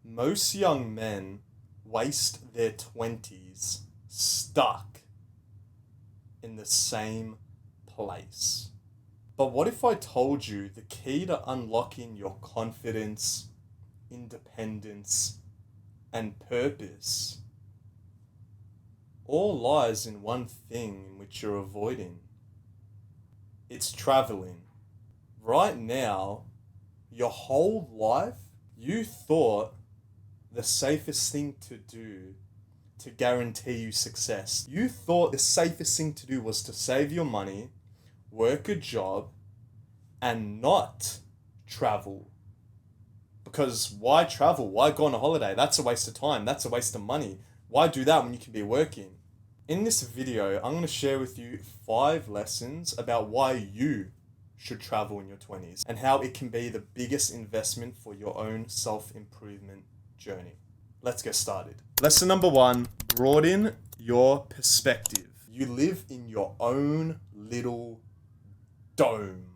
Most young men waste their 20s stuck in the same place. But what if I told you the key to unlocking your confidence, independence, and purpose all lies in one thing in which you're avoiding? It's traveling. Right now, your whole life, you thought the safest thing to do to guarantee you success. You thought the safest thing to do was to save your money, work a job, and not travel. Because why travel? Why go on a holiday? That's a waste of time. That's a waste of money. Why do that when you can be working? In this video, I'm going to share with you 5 lessons about why you should travel in your 20s and how it can be the biggest investment for your own self-improvement journey. Let's get started. Lesson number 1, broaden your perspective. You live in your own little dome.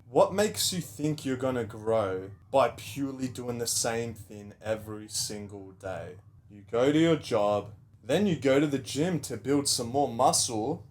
What makes you think you're gonna grow by purely doing the same thing every single day? You go to your job, then you go to the gym to build some more muscle.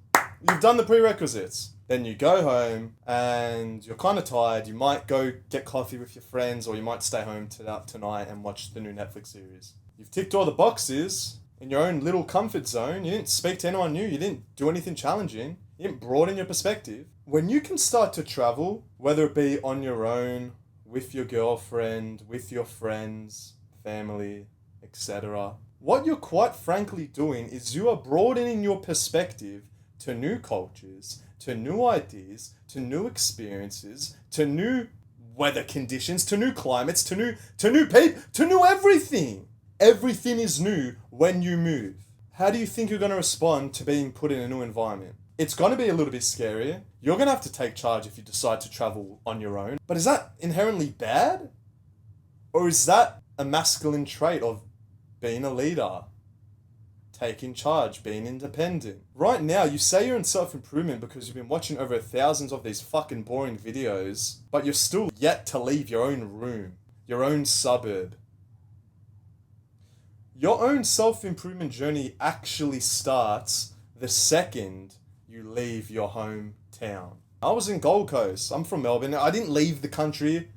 You've done the prerequisites. Then you go home and you're kind of tired. You might go get coffee with your friends, or you might stay home tonight and watch the new Netflix series. You've ticked all the boxes in your own little comfort zone. You didn't speak to anyone new. You didn't do anything challenging. You didn't broaden your perspective. When you can start to travel, whether it be on your own, with your girlfriend, with your friends, family, etc., what you're quite frankly doing is you are broadening your perspective to new cultures, to new ideas, to new experiences, to new weather conditions, to new climates, to new people, to new everything. Everything is new when you move. How do you think you're going to respond to being put in a new environment? It's going to be a little bit scary. You're going to have to take charge if you decide to travel on your own. But is that inherently bad? Or is that a masculine trait of being a leader? Taking charge, being independent. Right now, you say you're in self-improvement because you've been watching over thousands of these fucking boring videos, but you're still yet to leave your own room, your own suburb. Your own self-improvement journey actually starts the second you leave your hometown. I was in Gold Coast. I'm from Melbourne. I didn't leave the country,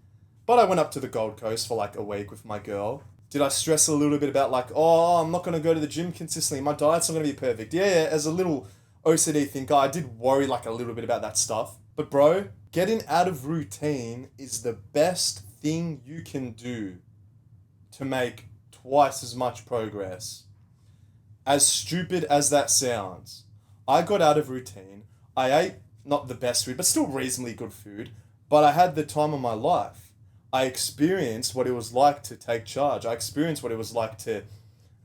but I went up to the Gold Coast for like a week with my girl. Did I stress a little bit about like, oh, I'm not going to go to the gym consistently. My diet's not going to be perfect. Yeah, as a little OCD thinker, I did worry like a little bit about that stuff. But bro, getting out of routine is the best thing you can do to make twice as much progress. As stupid as that sounds, I got out of routine. I ate not the best food, but still reasonably good food. But I had the time of my life. I experienced what it was like to take charge. I experienced what it was like to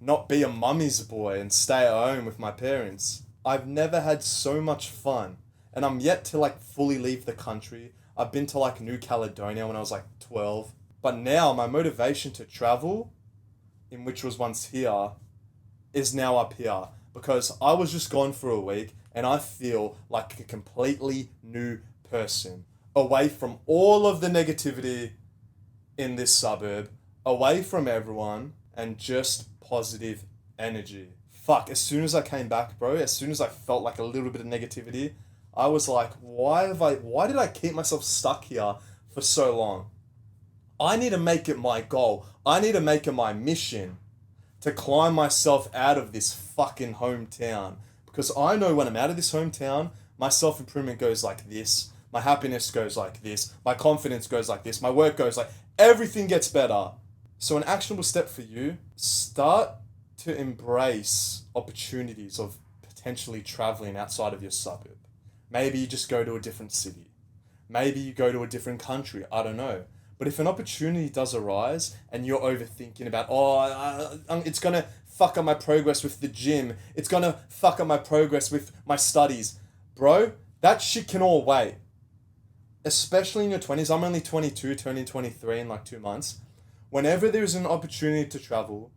not be a mummy's boy and stay at home with my parents. I've never had so much fun. And I'm yet to like fully leave the country. I've been to like New Caledonia when I was like 12. But now my motivation to travel, in which was once here, is now up here. Because I was just gone for a week and I feel like a completely new person. Away from all of the negativity in this suburb, away from everyone, and just positive energy. Fuck, as soon as I came back, bro, as soon as I felt like a little bit of negativity, I was like, why did I keep myself stuck here for so long? I need to make it my goal. I need to make it my mission to climb myself out of this fucking hometown. Because I know when I'm out of this hometown, my self-improvement goes like this. My happiness goes like this. My confidence goes like this. My work goes like... Everything gets better. So an actionable step for you, start to embrace opportunities of potentially traveling outside of your suburb. Maybe you just go to a different city. Maybe you go to a different country. I don't know. But if an opportunity does arise and you're overthinking about, it's going to fuck up my progress with the gym. It's going to fuck up my progress with my studies. Bro, that shit can all wait. Especially in your 20s, I'm only 22, turning 23 in like 2 months. Whenever there's an opportunity to travel,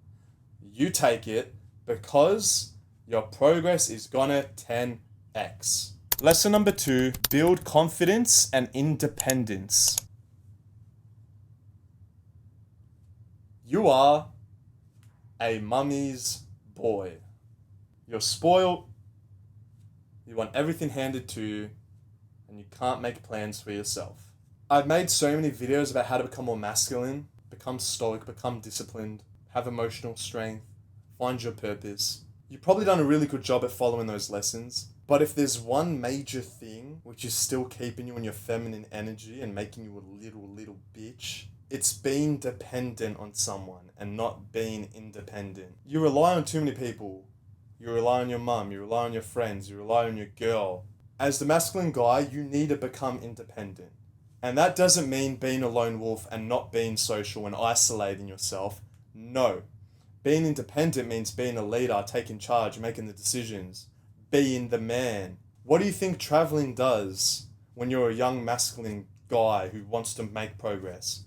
you take it because your progress is gonna 10x. Lesson number 2, build confidence and independence. You are a mummy's boy. You're spoiled. You want everything handed to you, and you can't make plans for yourself. I've made so many videos about how to become more masculine, become stoic, become disciplined, have emotional strength, find your purpose. You've probably done a really good job at following those lessons, but if there's one major thing which is still keeping you in your feminine energy and making you a little bitch, it's being dependent on someone and not being independent. You rely on too many people. You rely on your mum, you rely on your friends, you rely on your girl. As the masculine guy, you need to become independent. And that doesn't mean being a lone wolf and not being social and isolating yourself. No. Being independent means being a leader, taking charge, making the decisions, being the man. What do you think traveling does when you're a young masculine guy who wants to make progress?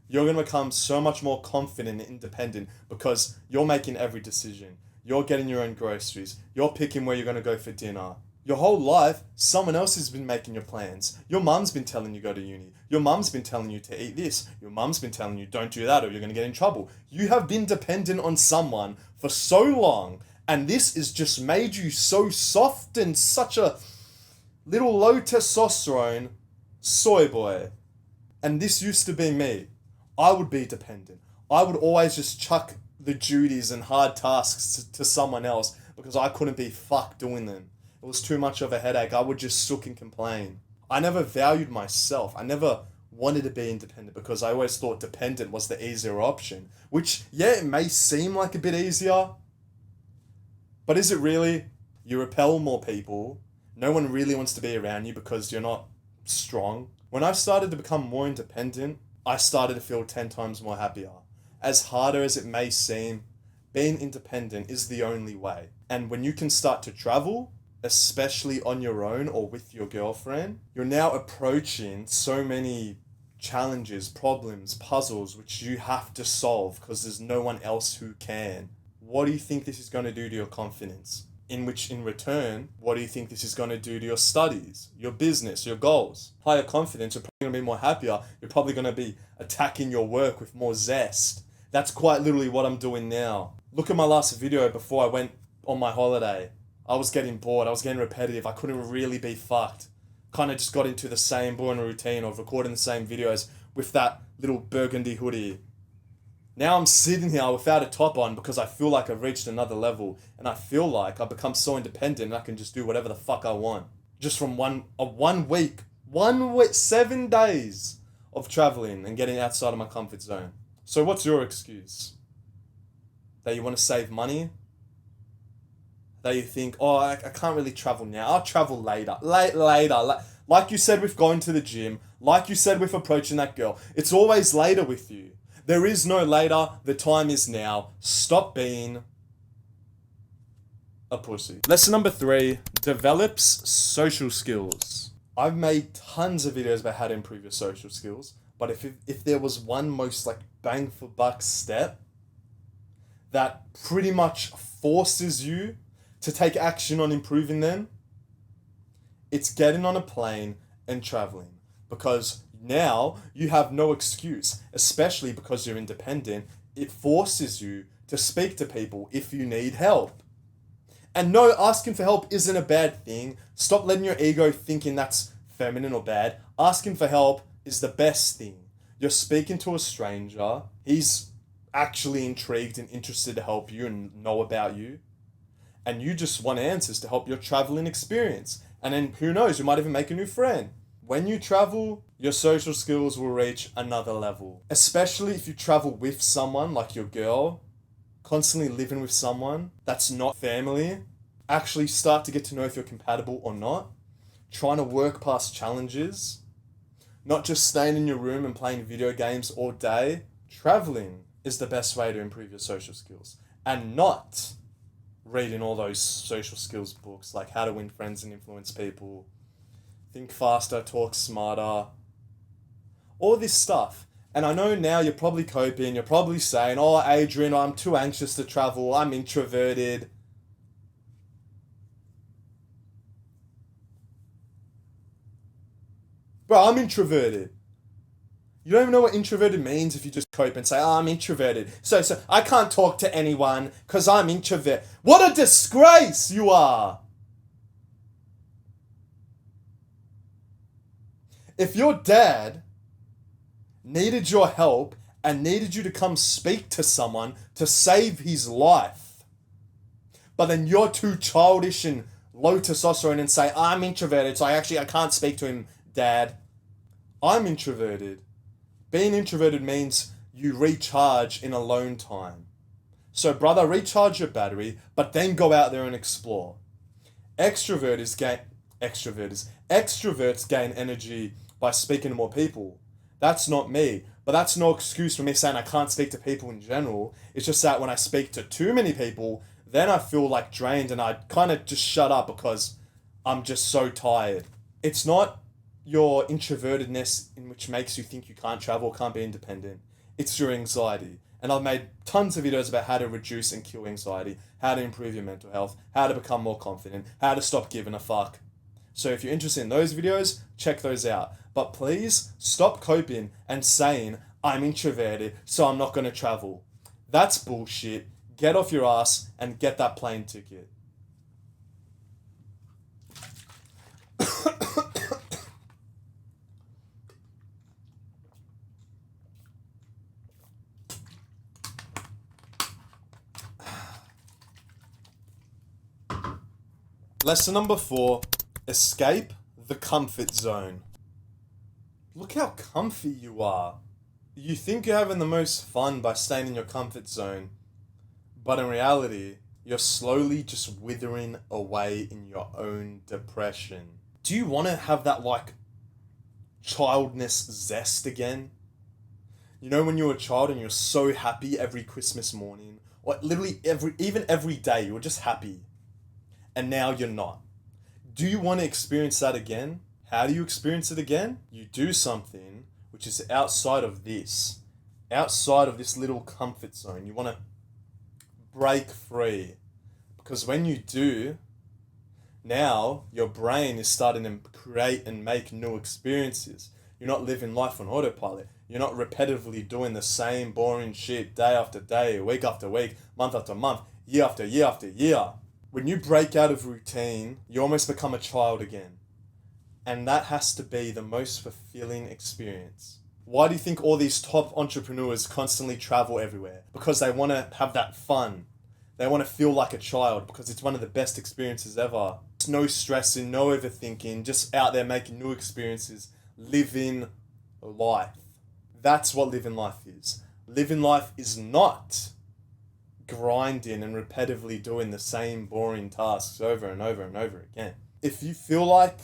You're going to become so much more confident and independent because you're making every decision. You're getting your own groceries. You're picking where you're going to go for dinner. Your whole life, someone else has been making your plans. Your mum's been telling you go to uni. Your mum's been telling you to eat this. Your mum's been telling you don't do that or you're going to get in trouble. You have been dependent on someone for so long, and this has just made you so soft and such a little low testosterone soy boy. And this used to be me. I would be dependent. I would always just chuck the duties and hard tasks to someone else because I couldn't be fucked doing them. It was too much of a headache. I would just sook and complain. I never valued myself. I never wanted to be independent because I always thought dependent was the easier option. Which, yeah, it may seem like a bit easier. But is it really? You repel more people. No one really wants to be around you because you're not strong. When I started to become more independent, I started to feel 10 times more happier. As harder as it may seem, being independent is the only way. And when you can start to travel, especially on your own or with your girlfriend, you're now approaching so many challenges, problems, puzzles, which you have to solve because there's no one else who can. What do you think this is going to do to your confidence? In return, what do you think this is going to do to your studies, your business, your goals? Higher confidence, you're probably going to be more happier. You're probably going to be attacking your work with more zest. That's quite literally what I'm doing now. Look at my last video before I went on my holiday. I was getting bored. I was getting repetitive. I couldn't really be fucked. Kind of just got into the same boring routine of recording the same videos with that little burgundy hoodie. Now I'm sitting here without a top on because I feel like I've reached another level and I feel like I've become so independent and I can just do whatever the fuck I want. Just from one week, 7 days of traveling and getting outside of my comfort zone. So what's your excuse? That you want to save money? That you think, oh, I can't really travel now. I'll travel later. Later. Like you said with going to the gym. Like you said with approaching that girl. It's always later with you. There is no later. The time is now. Stop being a pussy. Lesson number 3. Develops social skills. I've made tons of videos about how to improve your social skills. But if there was one most like bang for buck step that pretty much forces you to take action on improving them, it's getting on a plane and traveling. Because now you have no excuse, especially because you're independent. It forces you to speak to people if you need help. And no, asking for help isn't a bad thing. Stop letting your ego thinking that's feminine or bad. Asking for help is the best thing. You're speaking to a stranger. He's actually intrigued and interested to help you and know about you. And you just want answers to help your traveling experience. And then who knows, you might even make a new friend. When you travel, your social skills will reach another level. Especially if you travel with someone like your girl, constantly living with someone that's not family. Actually start to get to know if you're compatible or not. Trying to work past challenges. Not just staying in your room and playing video games all day. Traveling is the best way to improve your social skills. And not reading all those social skills books like How to Win Friends and Influence People, Think Faster, Talk Smarter, all this stuff. And I know now you're probably coping, you're probably saying, oh, Adrian, I'm too anxious to travel, I'm introverted. Bro, I'm introverted. You don't even know what introverted means if you just cope and say, oh, I'm introverted. So I can't talk to anyone because I'm introverted. What a disgrace you are! If your dad needed your help and needed you to come speak to someone to save his life, but then you're too childish and low testosterone and say, I'm introverted, so I can't speak to him, Dad. I'm introverted. Being introverted means you recharge in alone time. So, brother, recharge your battery, but then go out there and explore. Extroverts gain energy by speaking to more people. That's not me, but that's no excuse for me saying I can't speak to people in general. It's just that when I speak to too many people, then I feel like drained and I kind of just shut up because I'm just so tired. It's not your introvertedness in which makes you think you can't travel, can't be independent. It's your anxiety. And I've made tons of videos about how to reduce and kill anxiety, how to improve your mental health, how to become more confident, how to stop giving a fuck. So if you're interested in those videos, check those out. But please stop coping and saying, I'm introverted, so I'm not going to travel. That's bullshit. Get off your ass and get that plane ticket. Lesson number 4, escape the comfort zone. Look how comfy you are. You think you're having the most fun by staying in your comfort zone, but in reality, you're slowly just withering away in your own depression. Do you want to have that childness zest again? You know when you were a child and you're so happy every Christmas morning, or literally every day, you were just happy. And now you're not. Do you want to experience that again? How do you experience it again? You do something which is outside of this little comfort zone. You want to break free. Because when you do, now your brain is starting to create and make new experiences. You're not living life on autopilot. You're not repetitively doing the same boring shit day after day, week after week, month after month, year after year after year. When you break out of routine, you almost become a child again. And that has to be the most fulfilling experience. Why do you think all these top entrepreneurs constantly travel everywhere? Because they want to have that fun. They want to feel like a child because it's one of the best experiences ever. It's no stressing, no overthinking, just out there making new experiences, living life. That's what living life is. Living life is not grinding and repetitively doing the same boring tasks over and over and over again. If you feel like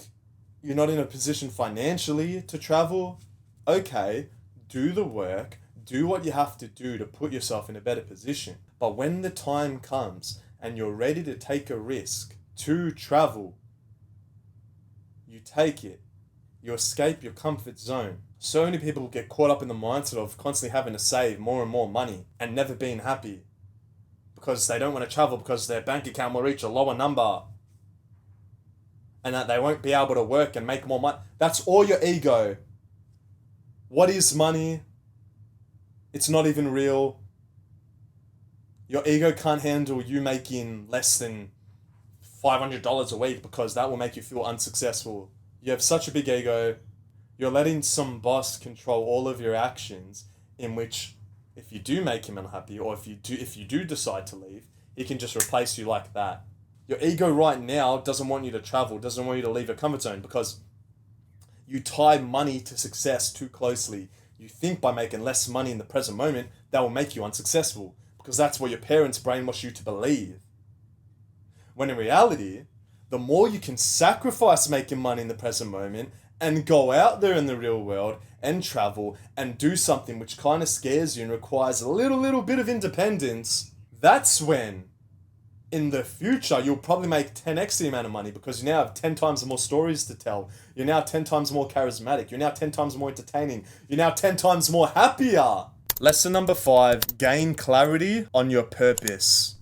you're not in a position financially to travel, okay, do the work, do what you have to do to put yourself in a better position. But when the time comes and you're ready to take a risk to travel, you take it. You escape your comfort zone. So many people get caught up in the mindset of constantly having to save more and more money and never being happy because they don't want to travel because their bank account will reach a lower number and that they won't be able to work and make more money. That's all your ego. What is money? It's not even real. Your ego can't handle you making less than $500 a week because that will make you feel unsuccessful. You have such a big ego. You're letting some boss control all of your actions, in which if you do make him unhappy or if you do decide to leave, he can just replace you like that. Your ego right now doesn't want you to travel, doesn't want you to leave your comfort zone because you tie money to success too closely. You think by making less money in the present moment, that will make you unsuccessful because that's what your parents brainwash you to believe. When in reality, the more you can sacrifice making money in the present moment and go out there in the real world and travel and do something which kind of scares you and requires a little bit of independence, that's when in the future you'll probably make 10x the amount of money because you now have 10 times more stories to tell. You're now 10 times more charismatic. You're now 10 times more entertaining. You're now 10 times more happier. Lesson number 5, gain clarity on your purpose.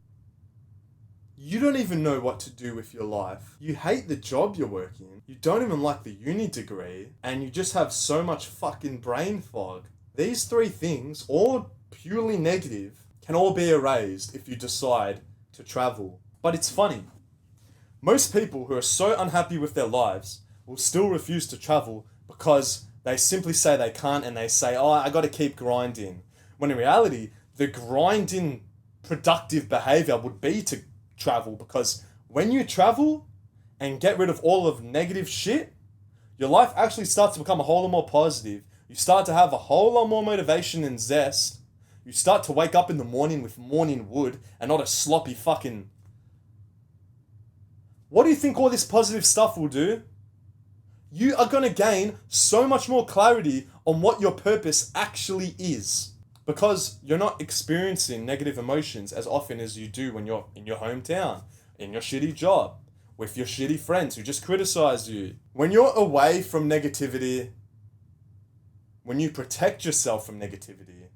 You don't even know what to do with your life. You hate the job you're working. You don't even like the uni degree. And you just have so much fucking brain fog. These three things, all purely negative, can all be erased if you decide to travel. But it's funny. Most people who are so unhappy with their lives will still refuse to travel because they simply say they can't, and they say, oh, I gotta keep grinding. When in reality, the grinding productive behavior would be to travel, because when you travel and get rid of all of negative shit, your life actually starts to become a whole lot more positive. You start to have a whole lot more motivation and zest. You start to wake up in the morning with morning wood and not a sloppy fucking... What do you think all this positive stuff will do? You are going to gain so much more clarity on what your purpose actually is, because you're not experiencing negative emotions as often as you do when you're in your hometown, in your shitty job, with your shitty friends who just criticize you. When you're away from negativity, when you protect yourself from negativity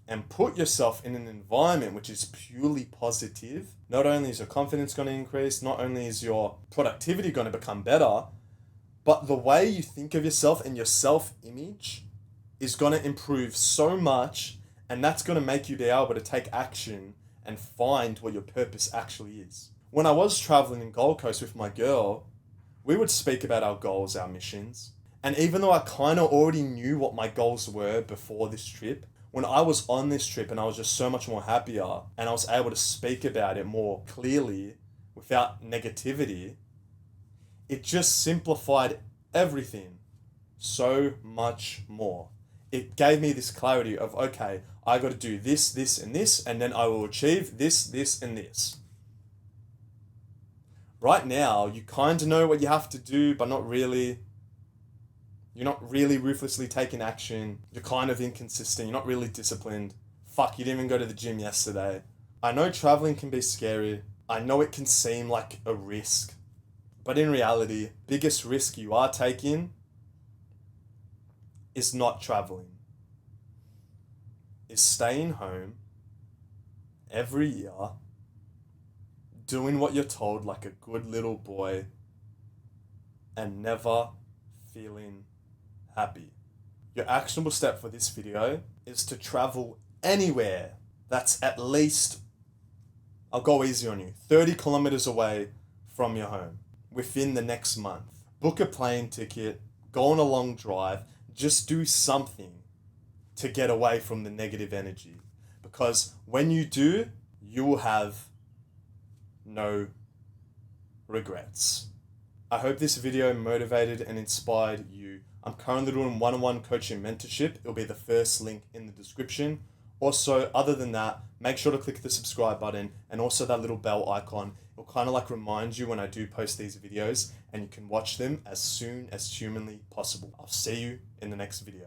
and put yourself in an environment which is purely positive, not only is your confidence going to increase, not only is your productivity going to become better, but the way you think of yourself and your self-image is going to improve so much, and that's going to make you be able to take action and find what your purpose actually is. When I was traveling in Gold Coast with my girl, we would speak about our goals, our missions. And even though I kind of already knew what my goals were before this trip, when I was on this trip and I was just so much more happier and I was able to speak about it more clearly without negativity, it just simplified everything so much more. It gave me this clarity of, okay, I got to do this, this, and this, and then I will achieve this, this, and this. Right now, you kind of know what you have to do, but not really. You're not really ruthlessly taking action. You're kind of inconsistent. You're not really disciplined. Fuck, you didn't even go to the gym yesterday. I know traveling can be scary. I know it can seem like a risk. But in reality, biggest risk you are taking is not traveling. Is staying home every year, doing what you're told like a good little boy, and never feeling happy. Your actionable step for this video is to travel anywhere that's at least, I'll go easy on you, 30 kilometers away from your home within the next month. Book a plane ticket, go on a long drive, just do something to get away from the negative energy. Because when you do, you will have no regrets. I hope this video motivated and inspired you. I'm currently doing one-on-one coaching mentorship. It'll be the first link in the description. Also, other than that, make sure to click the subscribe button and also that little bell icon. It'll kind of like remind you when I do post these videos, and you can watch them as soon as humanly possible. I'll see you in the next video.